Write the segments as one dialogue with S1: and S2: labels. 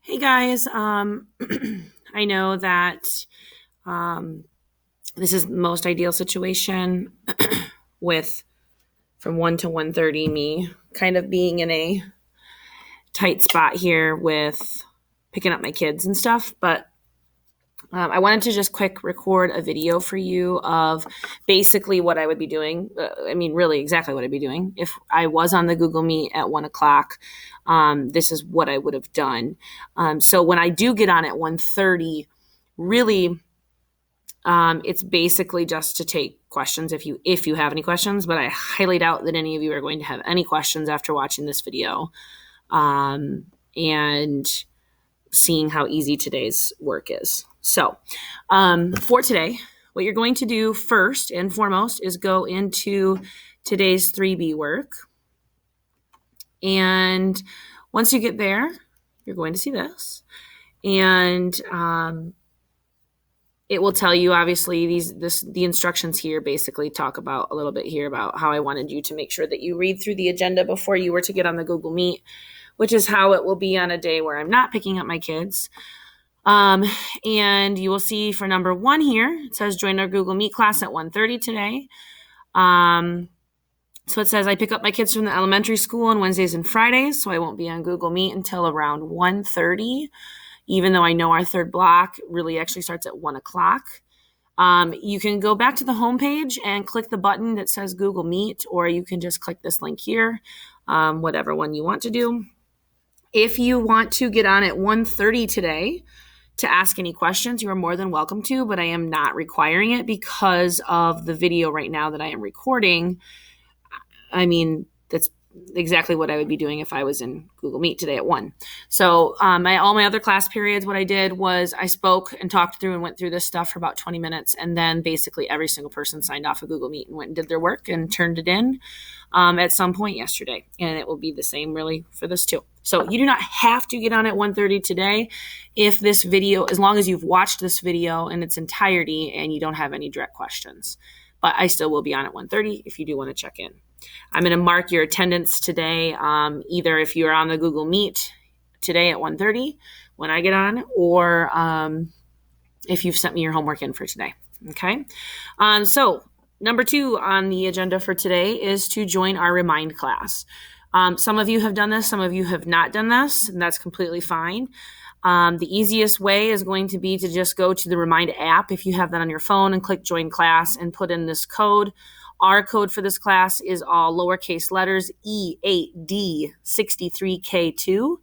S1: Hey guys, I know that this is the most ideal situation with from 1 to 1:30 me kind of being in a tight spot here with picking up my kids and stuff, but I wanted to just quick record a video for you of basically what I would be doing. Really exactly what I'd be doing. If I was on the Google Meet at 1 o'clock, this is what I would have done. So when I do get on at 1:30, really, it's basically just to take questions if you have any questions, but I highly doubt that any of you are going to have any questions after watching this video. And seeing how easy today's work is. So for today, what you're going to do first and foremost is go into today's 3B work. And once you get there, you're going to see this. And it will tell you, obviously, the instructions here basically talk about a little bit here about how I wanted you to make sure that you read through the agenda before you were to get on the Google Meet, which is how it will be on a day where I'm not picking up my kids. And you will see for number 1 here, it says join our Google Meet class at 1:30 today. So it says I pick up my kids from the elementary school on Wednesdays and Fridays, so I won't be on Google Meet until around 1:30, even though I know our third block really actually starts at 1 o'clock. You can go back to the homepage and click the button that says Google Meet, or you can just click this link here, whatever one you want to do. If you want to get on at 1:30 today to ask any questions, you are more than welcome to, but I am not requiring it because of the video right now that I am recording. That's exactly what I would be doing if I was in Google Meet today at 1. So all my other class periods, what I did was I spoke and talked through and went through this stuff for about 20 minutes. And then basically every single person signed off of Google Meet and went and did their work and turned it in at some point yesterday. And it will be the same really for this too. So you do not have to get on at 1:30 today if this video, as long as you've watched this video in its entirety and you don't have any direct questions. But I still will be on at 1:30 if you do want to check in. I'm going to mark your attendance today, either if you're on the Google Meet today at 1:30 when I get on, or if you've sent me your homework in for today. Okay. So number 2 on the agenda for today is to join our Remind class. Some of you have done this, some of you have not done this, and that's completely fine. The easiest way is going to be to just go to the Remind app if you have that on your phone and click Join Class and put in this code. Our code for this class is all lowercase letters E8D63K2.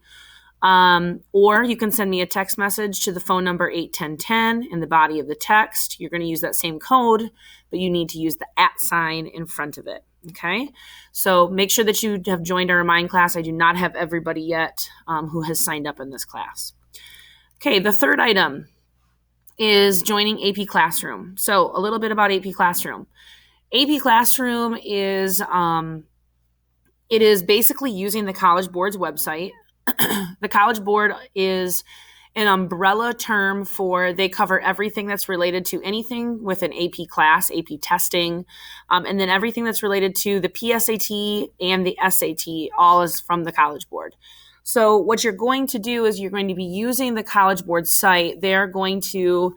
S1: Or you can send me a text message to the phone number 81010 in the body of the text. You're going to use that same code, but you need to use the @ in front of it. Okay, so make sure that you have joined our Remind class. I do not have everybody yet who has signed up in this class. Okay, the third item is joining AP Classroom. So a little bit about AP Classroom. AP Classroom is it is basically using the College Board's website. The College Board is an umbrella term for they cover everything that's related to anything with an AP class, AP testing, and then everything that's related to the PSAT and the SAT, all is from the College Board. So what you're going to do is you're going to be using the College Board site. They're going to,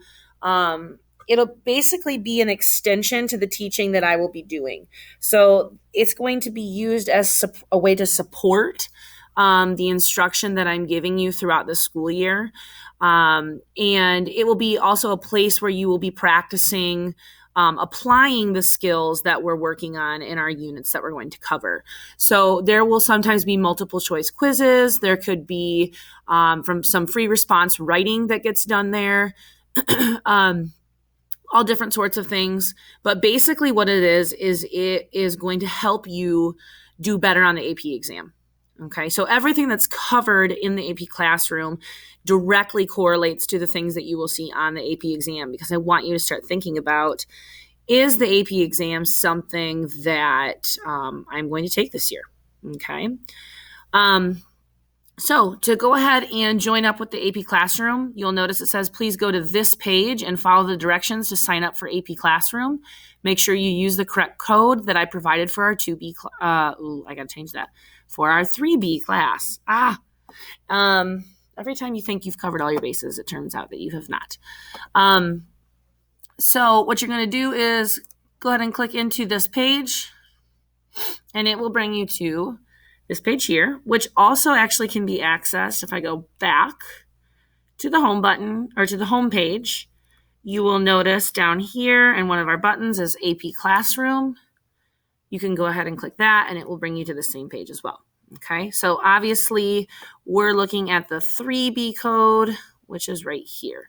S1: it'll basically be an extension to the teaching that I will be doing. So it's going to be used as a way to support the instruction that I'm giving you throughout the school year. And it will be also a place where you will be practicing applying the skills that we're working on in our units that we're going to cover. So there will sometimes be multiple choice quizzes. There could be from some free response writing that gets done there. All different sorts of things. But basically what it is it is going to help you do better on the AP exam. Okay, so everything that's covered in the AP Classroom directly correlates to the things that you will see on the AP exam, because I want you to start thinking about, is the AP exam something that I'm going to take this year? Okay. So to go ahead and join up with the AP Classroom, you'll notice it says, please go to this page and follow the directions to sign up for AP Classroom. Make sure you use the correct code that I provided for our 2B, I got to change that, for our 3B class. every time you think you've covered all your bases, it turns out that you have not. So what you're going to do is go ahead and click into this page, and it will bring you to this page here, which also actually can be accessed. If I go back to the home button or to the home page, you will notice down here, and one of our buttons is AP Classroom. You can go ahead and click that, and it will bring you to the same page as well. Okay, so obviously we're looking at the 3B code, which is right here.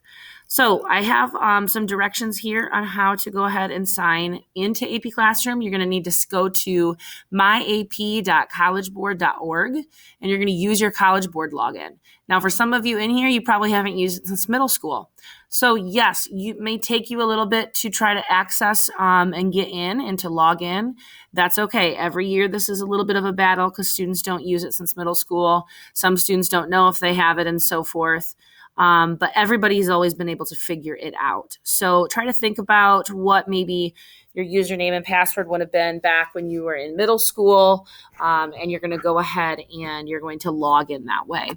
S1: So I have some directions here on how to go ahead and sign into AP Classroom. You're going to need to go to myap.collegeboard.org, and you're going to use your College Board login. Now, for some of you in here, you probably haven't used it since middle school. So yes, it may take you a little bit to try to access and get in and to log in. That's okay. Every year, this is a little bit of a battle because students don't use it since middle school. Some students don't know if they have it and so forth. But everybody's always been able to figure it out. So try to think about what maybe your username and password would have been back when you were in middle school, and you're going to go ahead and you're going to log in that way.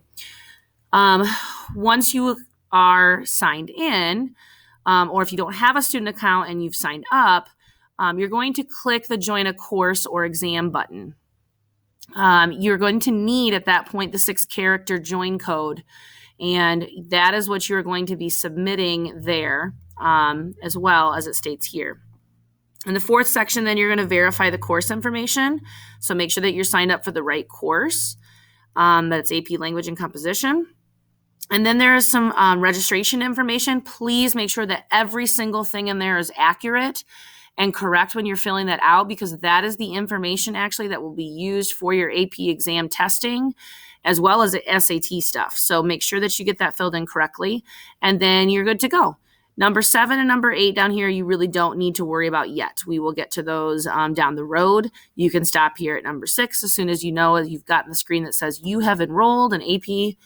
S1: Once you are signed in, or if you don't have a student account and you've signed up, you're going to click the Join a Course or Exam button. You're going to need at that point the 6-character join code. And that is what you're going to be submitting there, as well as it states here. In the 4th section, then you're going to verify the course information. So make sure that you're signed up for the right course. That's AP Language and Composition. And then there is some registration information. Please make sure that every single thing in there is accurate and correct when you're filling that out, because that is the information actually that will be used for your AP exam testing, as well as the SAT stuff. So make sure that you get that filled in correctly, and then you're good to go. Number 7 and number 8 down here, you really don't need to worry about yet. We will get to those down the road. You can stop here at number 6 as soon as you know you've gotten the screen that says you have enrolled in AP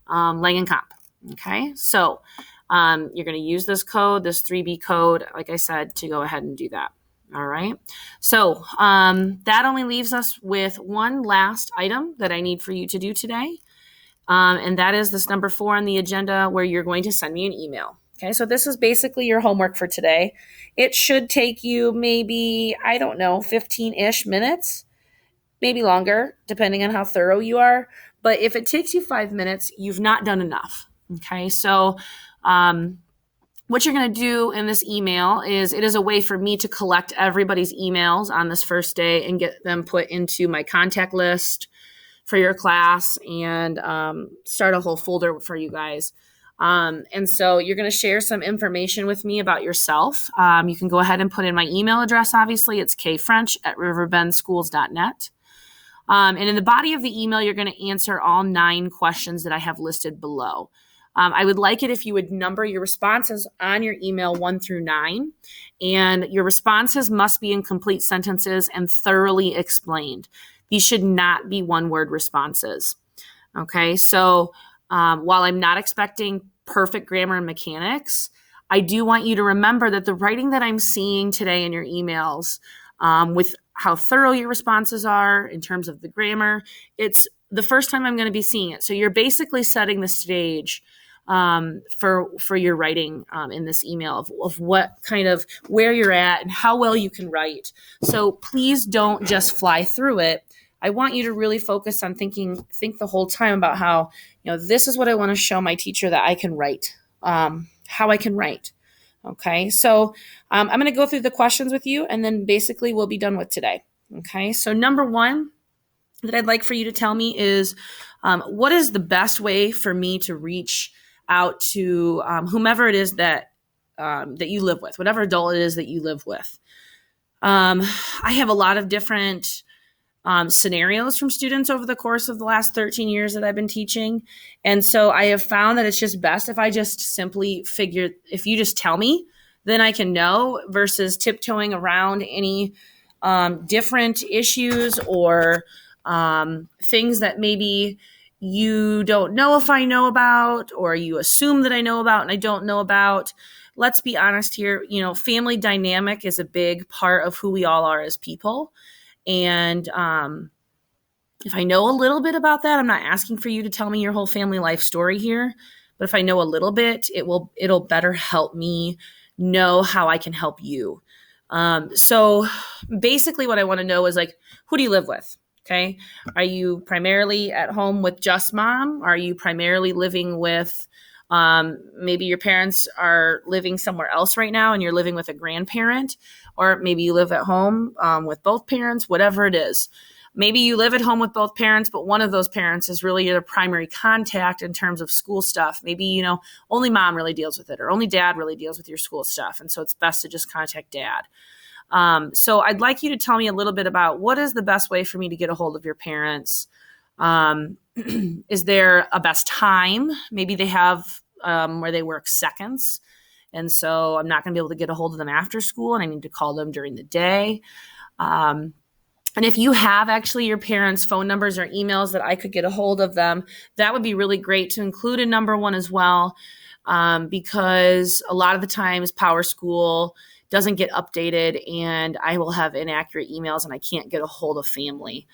S1: Lang and Comp. Okay, so you're going to use this code, this 3B code, like I said, to go ahead and do that. All right. So that only leaves us with one last item that I need for you to do today. And that is this number 4 on the agenda, where you're going to send me an email. Okay. So this is basically your homework for today. It should take you maybe, 15-ish minutes, maybe longer, depending on how thorough you are. But if it takes you 5 minutes, you've not done enough. Okay. So, what you're going to do in this email is it is a way for me to collect everybody's emails on this first day and get them put into my contact list for your class, and start a whole folder for you guys. And so you're going to share some information with me about yourself. You can go ahead and put in my email address. Obviously, it's kfrench@riverbendschools.net. And in the body of the email, you're going to answer all 9 questions that I have listed below. I would like it if you would number your responses on your email 1 through 9, and your responses must be in complete sentences and thoroughly explained. These should not be one-word responses. Okay, so while I'm not expecting perfect grammar and mechanics, I do want you to remember that the writing that I'm seeing today in your emails, with how thorough your responses are in terms of the grammar, it's the first time I'm going to be seeing it. So you're basically setting the stage for your writing in this email of what kind of where you're at and how well you can write. So please don't just fly through it. I want you to really focus on think the whole time about how, this is what I want to show my teacher that I can write, how I can write. Okay, so I'm going to go through the questions with you, and then basically we'll be done with today. Okay, so number 1 that I'd like for you to tell me is, what is the best way for me to reach out to whomever it is that you live with, whatever adult it is that you live with. I have a lot of different scenarios from students over the course of the last 13 years that I've been teaching. And so I have found that it's just best if I just simply if you just tell me, then I can know, versus tiptoeing around any different issues or things that maybe you don't know if I know about, or you assume that I know about and I don't know about. Let's be honest here. Family dynamic is a big part of who we all are as people. And If I know a little bit about that, I'm not asking for you to tell me your whole family life story here, but if I know a little bit, it'll better help me know how I can help you. So basically what I want to know is like, who do you live with? Okay. Are you primarily at home with just mom? Are you primarily living with, maybe your parents are living somewhere else right now and you're living with a grandparent, or maybe you live at home with both parents, whatever it is. Maybe you live at home with both parents, but one of those parents is really your primary contact in terms of school stuff. Maybe, only mom really deals with it, or only dad really deals with your school stuff. And so it's best to just contact dad. So I'd like you to tell me a little bit about what is the best way for me to get a hold of your parents. Is there a best time? Maybe they have where they work seconds. And so I'm not going to be able to get a hold of them after school and I need to call them during the day. And if you have actually your parents' phone numbers or emails that I could get a hold of them, that would be really great to include in number one as well, because a lot of the times PowerSchool doesn't get updated and I will have inaccurate emails and I can't get a hold of family.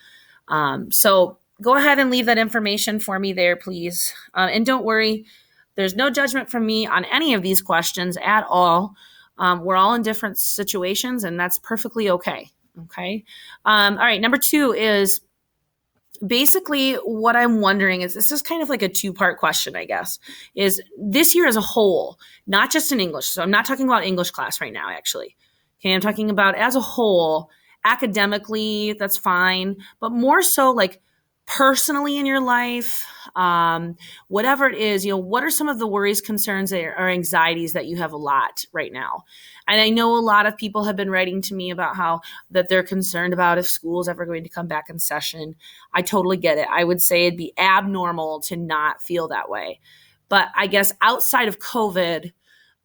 S1: So go ahead and leave that information for me there, please. And don't worry, there's no judgment from me on any of these questions at all. We're all in different situations and that's perfectly okay. Okay. All right. Number two is basically what I'm wondering is, this is kind of like a two-part question, I guess, is this year as a whole, not just in English. So I'm not talking about English class right now, actually. Okay. I'm talking about as a whole, academically, that's fine, but more so like personally in your life, whatever it is, what are some of the worries, concerns, or anxieties that you have a lot right now? And I know a lot of people have been writing to me about how that they're concerned about if school's ever going to come back in session. I totally get it. I would say it'd be abnormal to not feel that way. But I guess outside of COVID,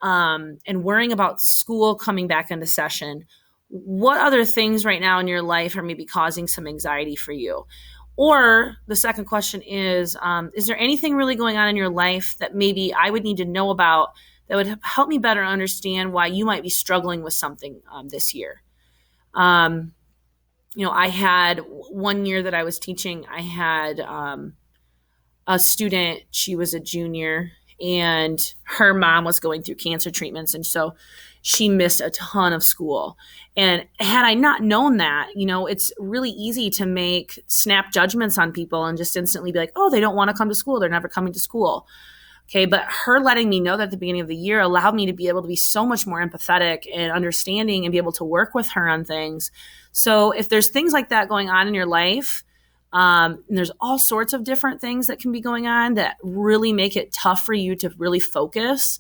S1: and worrying about school coming back into session, what other things right now in your life are maybe causing some anxiety for you? Or the second question is there anything really going on in your life that maybe I would need to know about that would help me better understand why you might be struggling with something this year? I had 1 year that I was teaching, I had a student, she was a junior, and her mom was going through cancer treatments. And so she missed a ton of school. And had I not known that, it's really easy to make snap judgments on people and just instantly be like, oh, they don't want to come to school. They're never coming to school. Okay. But her letting me know that at the beginning of the year allowed me to be able to be so much more empathetic and understanding and be able to work with her on things. So if there's things like that going on in your life, and there's all sorts of different things that can be going on that really make it tough for you to really focus.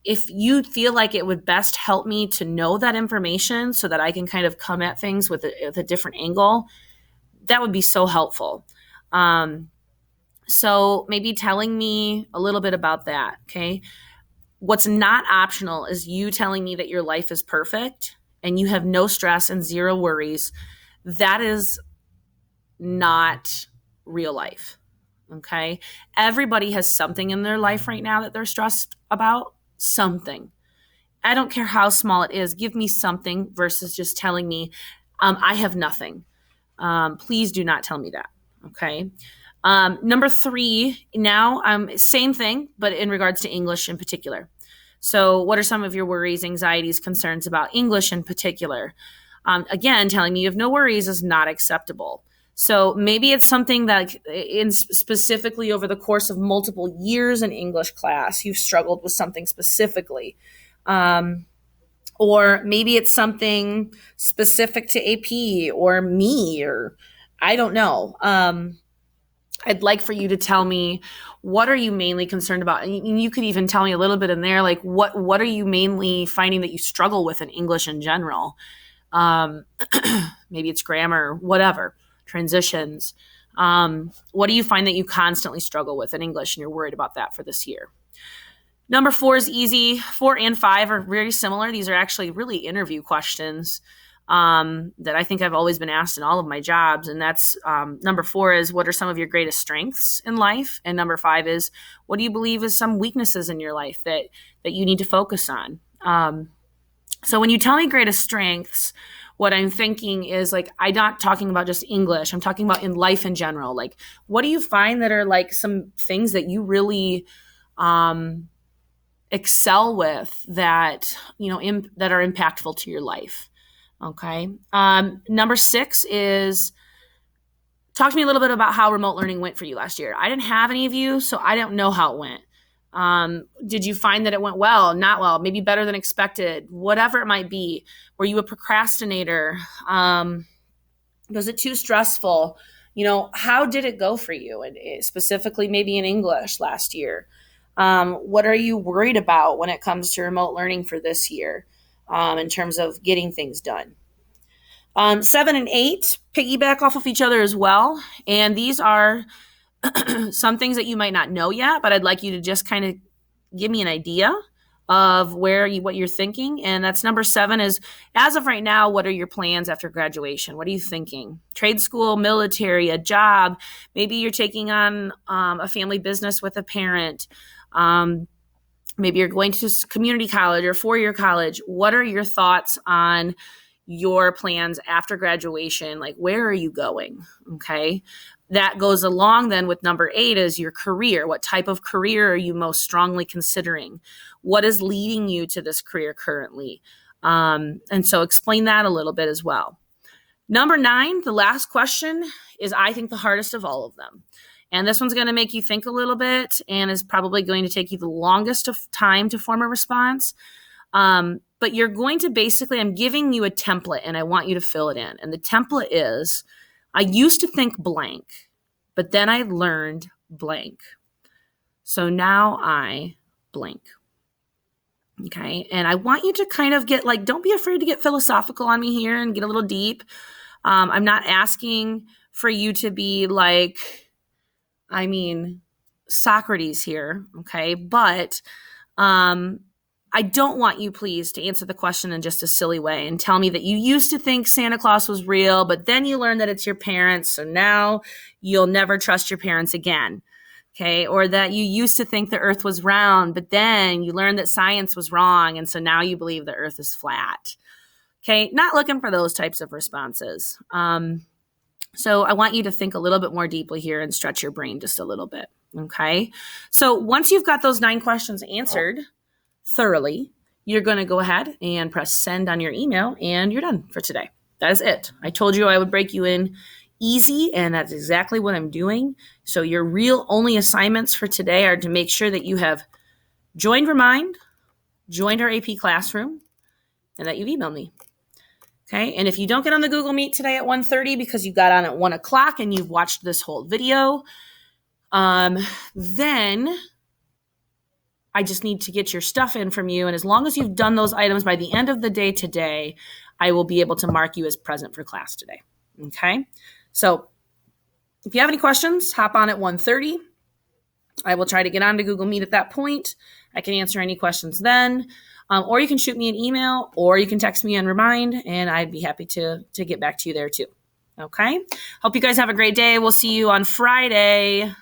S1: If you feel like it would best help me to know that information so that I can kind of come at things with a different angle, that would be so helpful. So maybe telling me a little bit about that. Okay. What's not optional is you telling me that your life is perfect and you have no stress and zero worries. That is not real life. Okay. Everybody has something in their life right now that they're stressed about. Something. I don't care how small it is. Give me something versus just telling me I have nothing. Please do not tell me that. Okay. Number three, now same thing, but in regards to English in particular. So what are some of your worries, anxieties, concerns about English in particular? Again, telling me you have no worries is not acceptable. So maybe it's something that specifically over the course of multiple years in English class, you've struggled with something specifically. Or maybe it's something specific to AP or me, or I don't know. I'd like for you to tell me, what are you mainly concerned about? And you could even tell me a little bit in there, like what are you mainly finding that you struggle with in English in general? Maybe it's grammar, whatever. Transitions. What do you find that you constantly struggle with in English and you're worried about that for this year? Number 4 is easy. 4 and 5 are very similar. These are actually really interview questions that I think I've always been asked in all of my jobs. And that's number 4 is, what are some of your greatest strengths in life? And number 5 is, what do you believe is some weaknesses in your life that you need to focus on? So when you tell me greatest strengths, what I'm thinking is like, I'm not talking about just English. I'm talking about in life in general. Like, what do you find that are like some things that you really excel with that, that are impactful to your life? Okay. Number 6 is talk to me a little bit about how remote learning went for you last year. I didn't have any of you, so I don't know how it went. Did you find that it went well, not well, maybe better than expected, whatever it might be? Were you a procrastinator? Was it too stressful? How did it go for you? And specifically maybe in English last year. What are you worried about when it comes to remote learning for this year in terms of getting things done? 7 and 8 piggyback off of each other as well. And these are some things that you might not know yet, but I'd like you to just kind of give me an idea of what you're thinking. And that's number 7 is, as of right now, what are your plans after graduation? What are you thinking? Trade school, military, a job. Maybe you're taking on a family business with a parent. Maybe you're going to community college or 4-year college. What are your thoughts on your plans after graduation? Like, where are you going? Okay. That goes along then with number 8 is your career. What type of career are you most strongly considering? What is leading you to this career currently? And so explain that a little bit as well. Number 9, the last question is, I think, the hardest of all of them. And this one's going to make you think a little bit and is probably going to take you the longest of time to form a response. But you're going to basically, I'm giving you a template and I want you to fill it in. And the template is, I used to think blank, but then I learned blank. So now I blank. Okay. And I want you to kind of get like, don't be afraid to get philosophical on me here and get a little deep. I'm not asking for you to be like, Socrates here. Okay. But, I don't want you, please, to answer the question in just a silly way and tell me that you used to think Santa Claus was real, but then you learned that it's your parents, so now you'll never trust your parents again, okay? Or that you used to think the earth was round, but then you learned that science was wrong, and so now you believe the earth is flat, okay? Not looking for those types of responses. So I want you to think a little bit more deeply here and stretch your brain just a little bit, okay? So once you've got those 9 questions answered thoroughly, you're going to go ahead and press send on your email and you're done for today. That is it. I told you I would break you in easy, and that's exactly what I'm doing. So your real only assignments for today are to make sure that you have joined Remind, joined our AP classroom, and that you've emailed me. Okay. And if you don't get on the Google Meet today at 1:30 because you got on at 1 o'clock and you've watched this whole video, then I just need to get your stuff in from you. And as long as you've done those items by the end of the day today, I will be able to mark you as present for class today. Okay. So if you have any questions, hop on at 1:30. I will try to get on to Google Meet at that point. I can answer any questions then. Or you can shoot me an email, or you can text me and Remind, and I'd be happy to get back to you there too. Okay. Hope you guys have a great day. We'll see you on Friday.